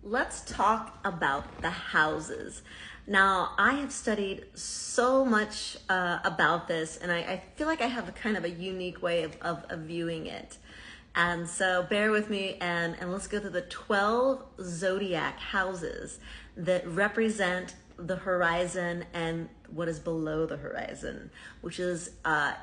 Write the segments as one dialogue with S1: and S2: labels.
S1: let's talk about the houses. Now, I have studied so much about this, and I feel like I have a kind of a unique way of viewing it. And so bear with me, and let's go through the 12 zodiac houses that represent the horizon and what is below the horizon, which is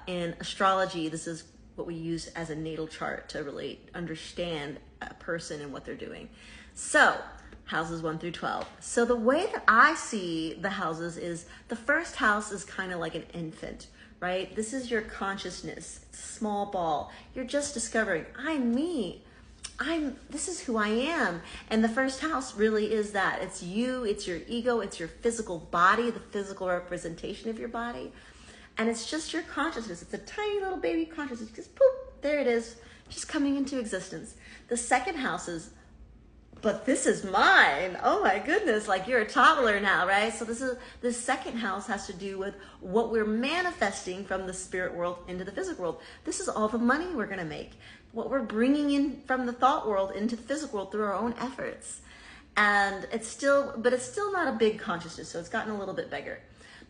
S1: in astrology, this is what we use as a natal chart to really understand a person and what they're doing. So houses 1 through 12. So the way that I see the houses is the first house is kind of like an infant, right? This is your consciousness. It's a small ball. You're just discovering, I'm me. This is who I am. And the first house really is that. It's you, it's your ego, it's your physical body, the physical representation of your body. And it's just your consciousness. It's a tiny little baby consciousness. Just poof, there it is, just coming into existence. The second house is, but this is mine. Oh my goodness, like you're a toddler now, right? So this second house has to do with what we're manifesting from the spirit world into the physical world. This is all the money we're gonna make. What we're bringing in from the thought world into the physical world through our own efforts. And it's still not a big consciousness, so it's gotten a little bit bigger.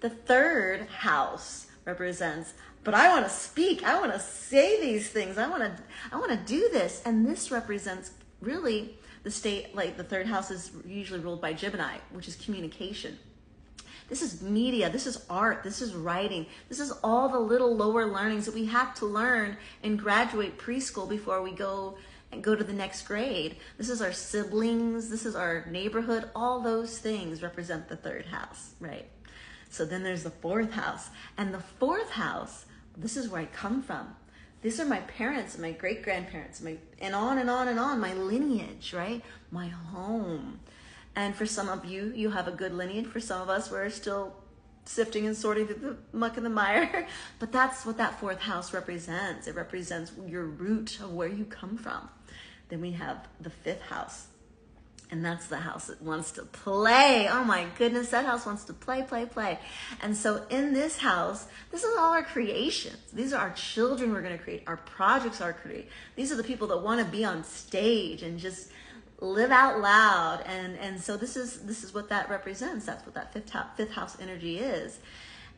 S1: The third house represents, but I want to speak, I want to say these things, I want to do this. And this represents really the state, like the third house is usually ruled by Gemini, which is communication. This is media, this is art, this is writing, this is all the little lower learnings that we have to learn and graduate preschool before we go to the next grade. This is our siblings, this is our neighborhood, all those things represent the third house, right? So then there's the fourth house. And the fourth house, this is where I come from. These are my parents, my great-grandparents, and on and on and on, my lineage, right? My home. And for some of you, you have a good lineage. For some of us, we're still sifting and sorting through the muck and the mire. But that's what that fourth house represents. It represents your root of where you come from. Then we have the fifth house. And that's the house that wants to play. Oh my goodness, that house wants to play, play, play. And so in this house, this is all our creations. These are our children we're gonna create. Our projects are created. These are the people that wanna be on stage and just live out loud. And so this is what that represents. That's what that fifth house energy is.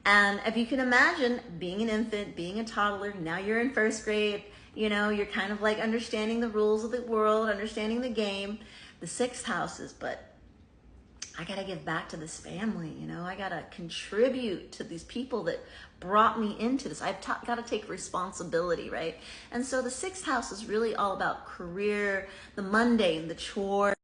S1: And if you can imagine being an infant, being a toddler, now you're in first grade, you know, you're kind of like understanding the rules of the world, understanding the game. The sixth house is, but I got to give back to this family, you know, I got to contribute to these people that brought me into this. I've got to take responsibility, right? And so the sixth house is really all about career, the mundane, the chore.